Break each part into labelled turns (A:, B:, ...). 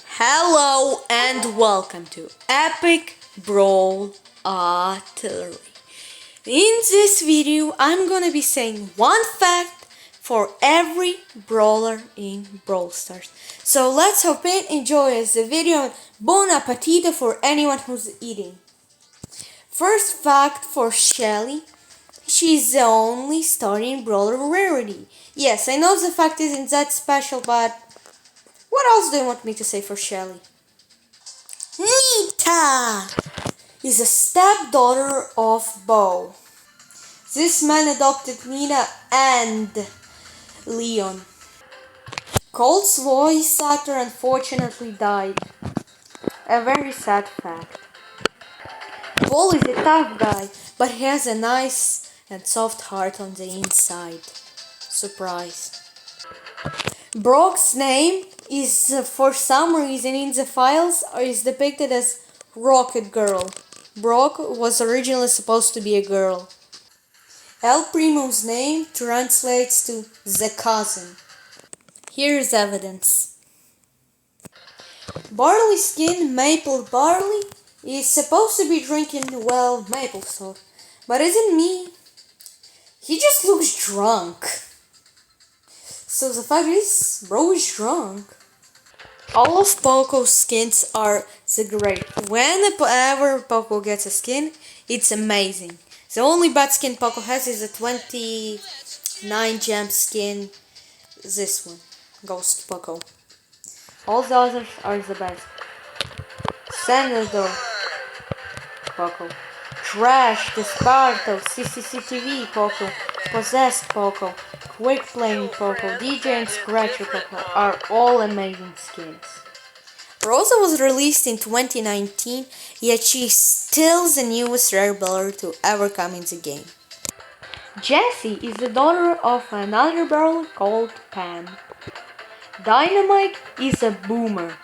A: Hello and welcome to Epic Brawl Artillery. In this video, I'm gonna be saying one fact for every brawler in Brawl Stars. So let's hope and enjoy the video and bon appetito for anyone who's eating. First fact for Shelly. She's the only starting brawler rarity. Yes, I know the fact isn't that special, but what else do you want me to say for Shelly? Nita is a stepdaughter of Bo. This man adopted Nina and Leon. Colt's voice actor unfortunately died. A very sad fact. Bo is a tough guy, but he has a nice and soft heart on the inside. Surprise. Brock's name is for some reason in the files is depicted as Rocket Girl. Brock was originally supposed to be a girl. El Primo's name translates to the cousin. Here's evidence. Barley Skin Maple Barley is supposed to be drinking, well, maple salt. But isn't me? He just looks drunk. So the fact is, bro is drunk. All of Poco's skins are the great. Whenever Poco gets a skin, it's amazing. The only bad skin Poco has is a 29 gem skin. This one, Ghost Poco. All the others are the best. Senator Poco. Trash, Desparto, CCCTV Poco, Possessed Poco, Quick Playing Poco, DJ and Scratcher Poco are all amazing skins. Rosa was released in 2019, yet she's still the newest rare brawler to ever come in the game. Jessie is the daughter of another brawler called Pam. Dynamite is a boomer.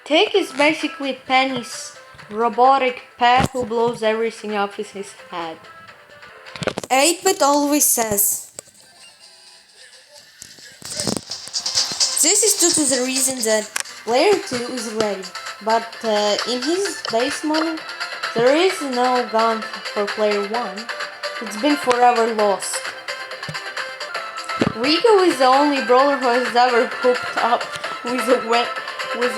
A: Tick is basically Penny's robotic pet who blows everything up with his head. 8-Bit always says, this is due to the reason that player 2 is ready, but in his base model, there is no gun for player 1. It's been forever lost. Rico is the only brawler who has ever hooked up with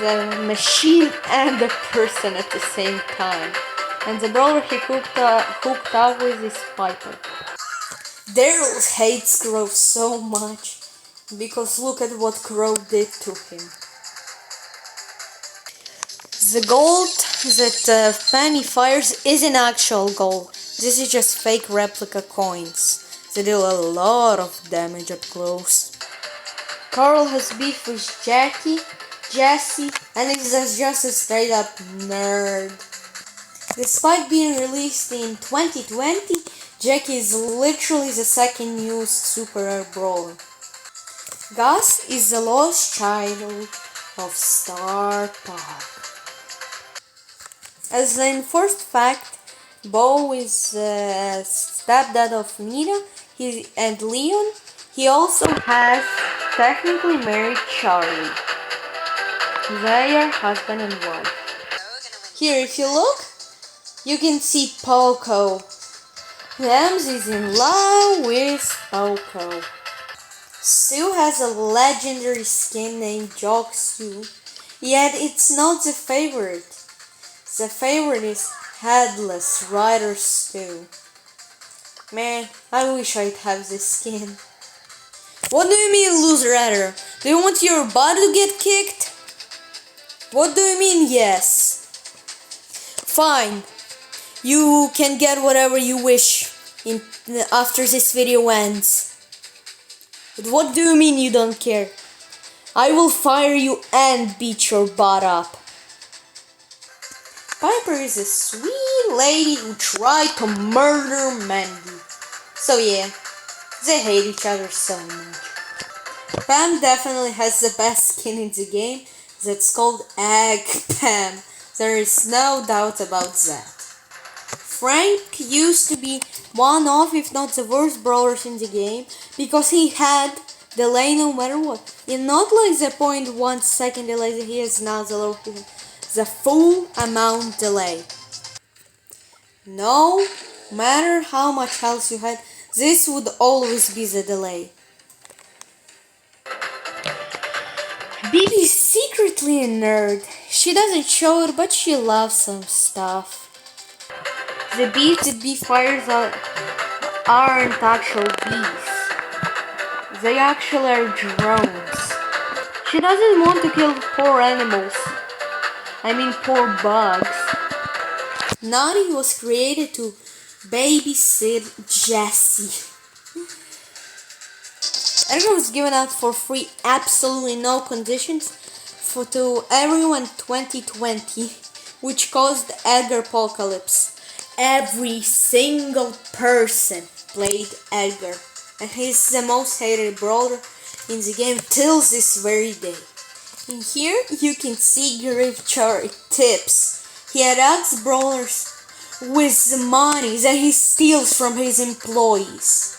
A: a machine and a person at the same time. And the brawler he hooked up with is Piper. Daryl hates Crow so much because look at what Crow did to him. The gold that Penny fires isn't actual gold. This is just fake replica coins. They deal a lot of damage up close. Carl has beef with Jessie, and is just a straight up nerd. Despite being released in 2020, Jackie is literally the second newest super rare brawler. Gus is the lost child of Star Park. As an first fact, Bo is stepdad of Nina and Leon. He also has technically married Charlie. They are husband and wife. Here, if you look, you can see Poco. Lambs is in love with Poco. Stu has a legendary skin named Jock Stu, yet it's not the favorite. The favorite is Headless Rider Stu. Man, I wish I'd have this skin. What do you mean, loser Rider? Do you want your butt to get kicked? What do you mean, yes? Fine. You can get whatever you wish after this video ends. But what do you mean you don't care? I will fire you and beat your butt up. Piper is a sweet lady who tried to murder Mandy. So yeah, they hate each other so much. Pam definitely has the best skin in the game. That's called Egg Pam. There is no doubt about that. Frank used to be one of, if not the worst brawlers in the game, because he had delay no matter what. And not like the 0.1 second delay that he has now, the full amount delay. No matter how much health you had, this would always be the delay. Bibi's secretly a nerd. She doesn't show it, but she loves some stuff. The bees that Bee fires out aren't actual bees. They actually are drones. She doesn't want to kill poor animals. I mean poor bugs. Naughty was created to babysit Jessie. Edgar was given out for free, absolutely no conditions, to everyone 2020, which caused Edgar apocalypse. Every single person played Edgar, and he's the most hated brawler in the game till this very day. In here you can see Grave tips. He attacks brawlers with the money that he steals from his employees.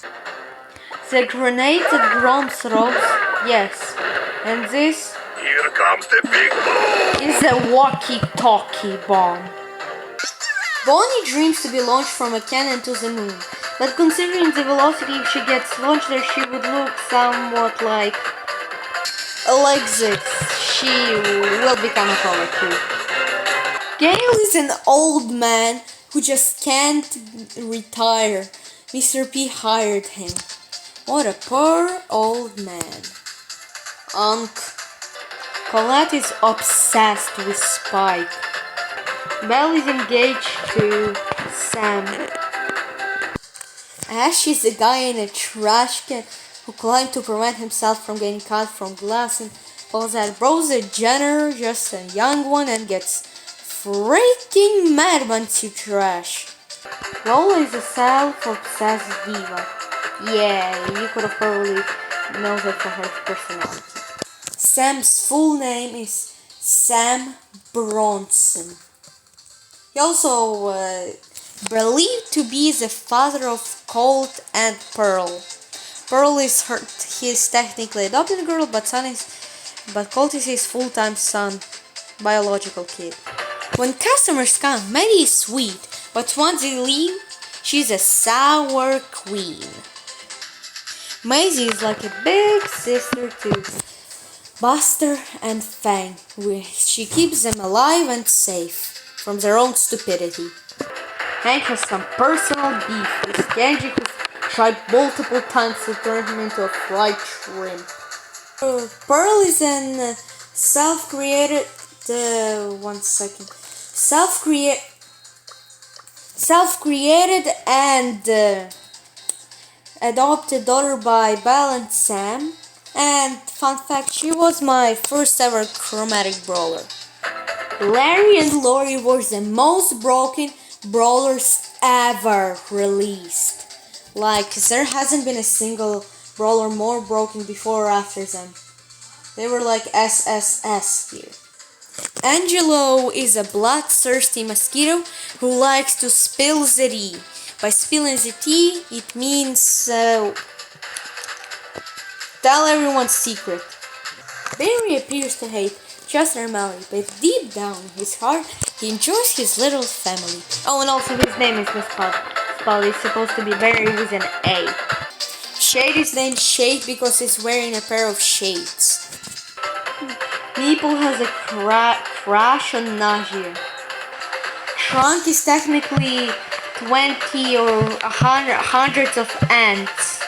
A: The grenade that Grom throws, yes, and this
B: here comes the big boom!
A: Is a walkie-talkie bomb. Bonnie dreams to be launched from a cannon to the moon, but considering the velocity if she gets launched there, she would look somewhat like this. She will become a color too. Gale is an old man who just can't retire. Mr. P hired him. What a poor old man. Colette is obsessed with Spike. Belle is engaged to Sam. Ash is a guy in a trash can who climbed to prevent himself from getting cut from glass, and all that. Browser Jenner, just a young one, and gets freaking mad once you trash. Lola is a self-obsessed diva. Yeah, you could have probably known that from her personality. Sam's full name is Sam Bronson. He also believed to be the father of Colt and Pearl. Pearl is his technically adopted girl, but Colt is his full-time son, biological kid. When customers come, Maddie is sweet, but once they leave, she's a sour queen. Maisie is like a big sister to Buster and Fang. She keeps them alive and safe from their own stupidity. Hank has some personal beef with Genji, who's tried multiple times to turn him into a fried shrimp. Pearl is an self-created and adopted daughter by Belle and Sam. And fun fact, she was my first ever chromatic brawler. Larry and Lori were the most broken brawlers ever released. Like, there hasn't been a single brawler more broken before or after them. They were like SSS here. Angelo is a bloodthirsty mosquito who likes to spill the tea. By spilling the tea, it means tell everyone's secret. Barry appears to hate Chester and Mallory, but deep down in his heart, he enjoys his little family. Oh, and also his name is misspelled. It's supposed to be Barry with an A. Shade is named Shade because he's wearing a pair of shades. Meeple has a crush on Najee. Trunk is technically 20 or hundreds of ants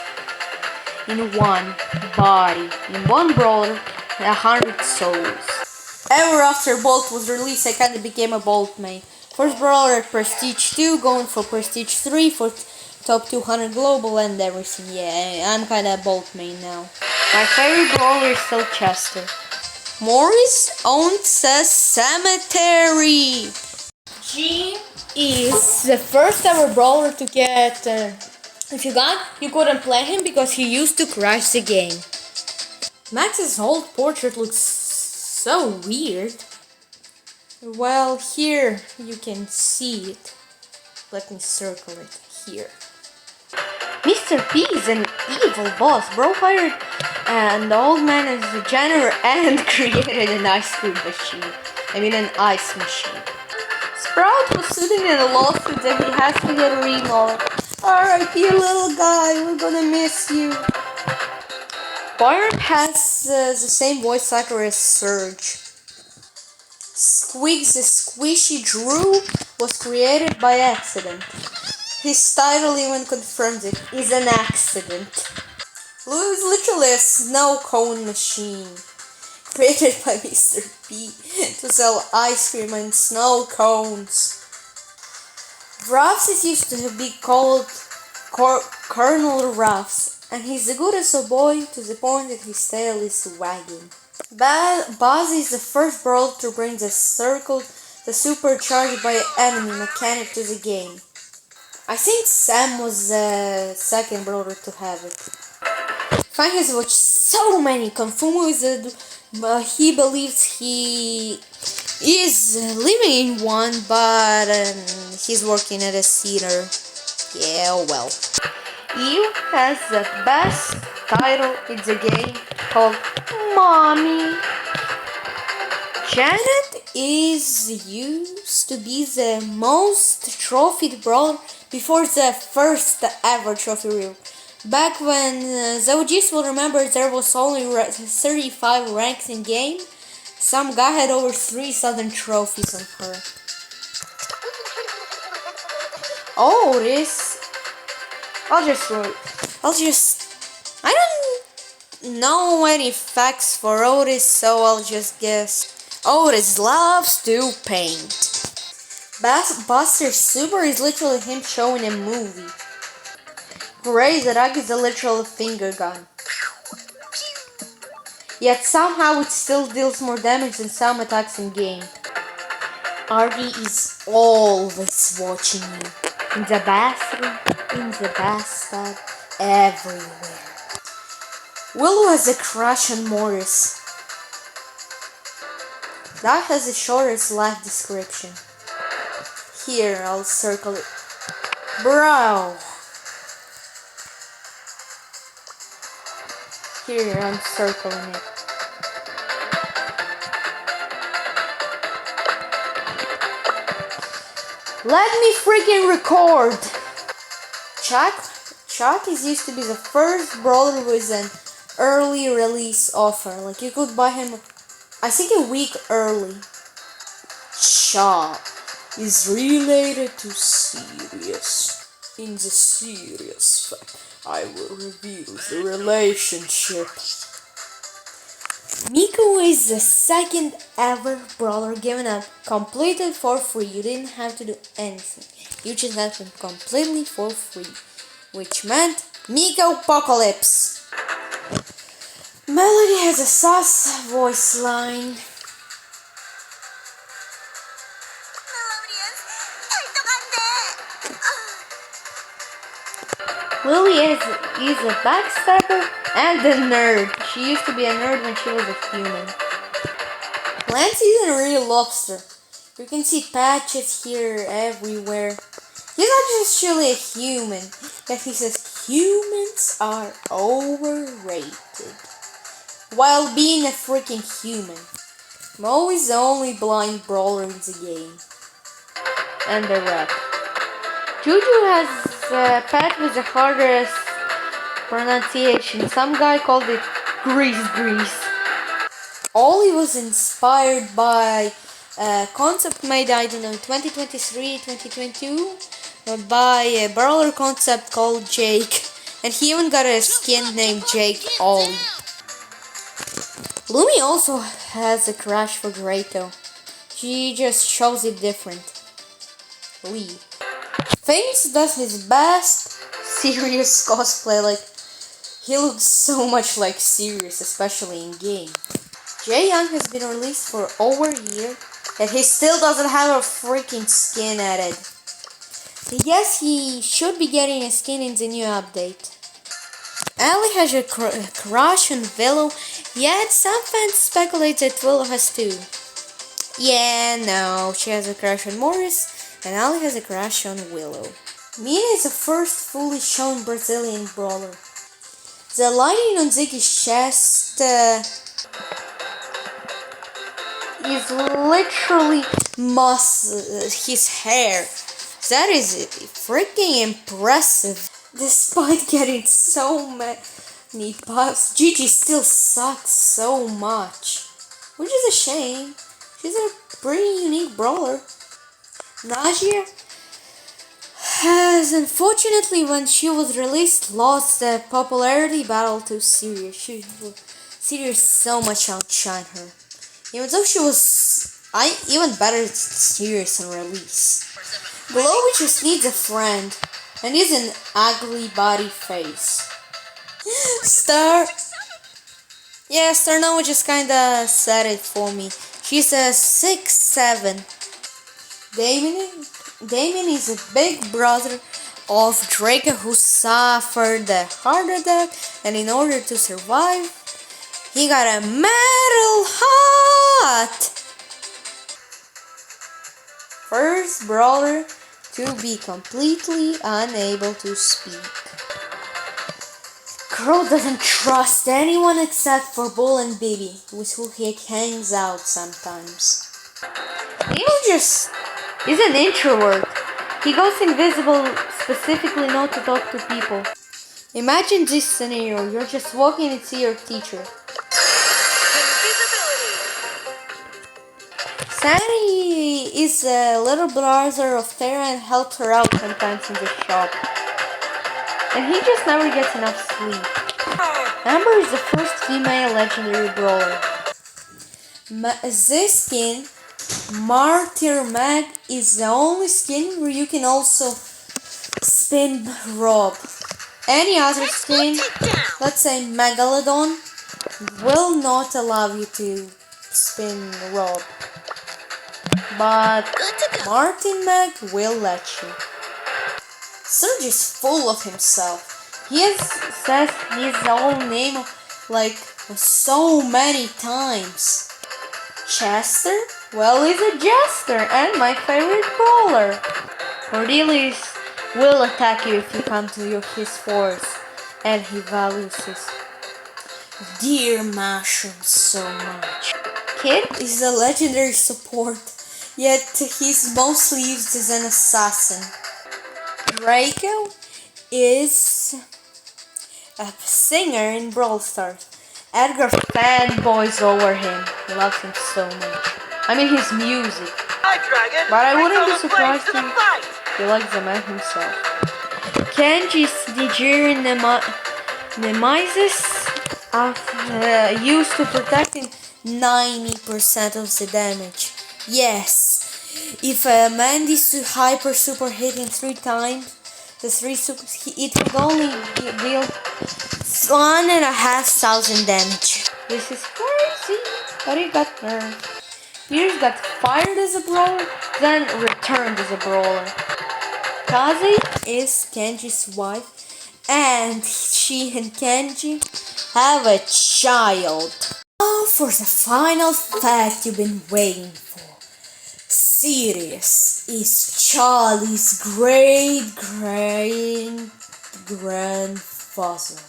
A: in one body. In one brawler, 100 souls. Ever after Bolt was released, I kinda became a Bolt main. First brawler at Prestige 2, going for Prestige 3 for top 200 global and everything. Yeah, I'm kinda a Bolt main now. My favorite brawler is still Chester. Morris owns a cemetery. G is the first ever brawler to get. If you couldn't play him because he used to crash the game. Max's old portrait looks so weird. Well, here you can see it. Let me circle it here. Mr. P is an evil boss. Bro hired and the old man is a janitor and created an ice cream machine. I mean an ice machine. Sprout was sitting in a lawsuit that he has to get a remodel. Alright, you little guy, we're gonna miss you. Byron has the same voice actor as Surge. Squeaks the Squishy Drew was created by accident. His title even confirms it is an accident. Lou is literally a snow cone machine created by Mr. P to sell ice cream and snow cones. Ruffs is used to be called Colonel Ruffs, and he's the goodest of boy to the point that his tail is wagging. Buzz is the first brawler to bring the supercharged by enemy mechanic to the game. I think Sam was the second brawler to have it. Fan has watched so many Kung Fu movies that he believes he is living in one, but he's working at a theater. Yeah, well. Eve has the best title in the game called Mommy. Janet is used to be the most trophied brawler before the first ever trophy reel. Back when the OGs will remember there was only 35 ranks in game, some guy had over 3,000 trophies on her. Oh, I don't know any facts for Otis, so I'll just guess. Otis loves to paint. Buster Super is literally him showing a movie. Razor Rug is a literal finger gun. Yet somehow it still deals more damage than some attacks in game. RD is always watching you. In the bathroom, in the bathtub, everywhere. Willow has a crush on Morris. That has the shortest life description. Here, I'll circle it. Bro! Here, I'm circling it. Let me freaking record! Chuck is used to be the first brawler with an early release offer. Like you could buy him, I think a week early. Chuck is related to Sirius. In the serious fact, I will reveal the relationship. Miko is the second ever brawler given up completed for free. You didn't have to do anything. You just had them completely for free. Which meant Miko Apocalypse. Melody has a sus voice line. Lily is a backstabber and a nerd. She used to be a nerd when she was a human. Lance is a real lobster. You can see patches here everywhere. He's not just really a human, but he says humans are overrated. While being a freaking human. Mo is the only blind brawler in the game. And the rep. Juju has a pet with the hardest pronunciation. Some guy called it Grease. Ollie was inspired by a concept made, I don't know, 2023, 2022, by a brawler concept called Jake. And he even got a skin named Jake Ollie. Lumi also has a crush for Draco. She just shows it different. Lee. Fames does his best Sirius cosplay, like he looks so much like Sirius, especially in game. Jay Young has been released for over a year and he still doesn't have a freaking skin added. Yes, he should be getting a skin in the new update. Ali has a crush on Willow, yet some fans speculate that Willow has too. Yeah, no, she has a crush on Morris, and Ali has a crush on Willow. Mina is the first fully shown Brazilian brawler. The lighting on Ziggy's chest is literally his hair. That is freaking impressive. Despite getting so many buffs, Gigi still sucks so much. Which is a shame. She's a pretty unique brawler. Najia has unfortunately, when she was released, lost the popularity battle to Sirius. Sirius so much outshined her. Even though she was even better than Sirius on release. Glowy just needs a friend and is an ugly body face. Star Nova just kinda said it for me. She's a 6'7". Damien is a big brother of Draco who suffered a heart attack, and in order to survive, he got a metal heart. First brawler to be completely unable to speak. Crow doesn't trust anyone except for Bull and Bibi, with who he hangs out sometimes. Leo just is an introvert. He goes invisible specifically not to talk to people. Imagine this scenario, you're just walking and see your teacher. Sandy is a little brother of Terra and helps her out sometimes in the shop. And he just never gets enough sleep. Amber is the first female legendary brawler. This skin, Martyr Mag, is the only skin where you can also spin Rob. Any other skin, let's say Megalodon, will not allow you to spin Rob. But Martin Mag will let you. Serge is full of himself. He says his own name like so many times. Chester? Well, he's a jester and my favorite brawler. Cordelis will attack you if you come to his force, and he values his dear mushrooms so much. Kid is a legendary support, yet he's mostly used as an assassin. Draco is a singer in Brawl Stars. Edgar fanboys over him. He loves him so much. I mean his music. But I wouldn't be surprised if he likes the man himself. Kenji's Nigerian nemesis used to protecting 90% of the damage. Yes, if a man is to hyper super hit him 3 times, the 3 supers, it would only deal 1,500 damage. This is crazy, but he got nerfed. Pierce got fired as a brawler, then returned as a brawler. Kazi is Kenji's wife, and she and Kenji have a child. Now for the final fact you've been waiting for. Sirius is Charlie's great grandfather.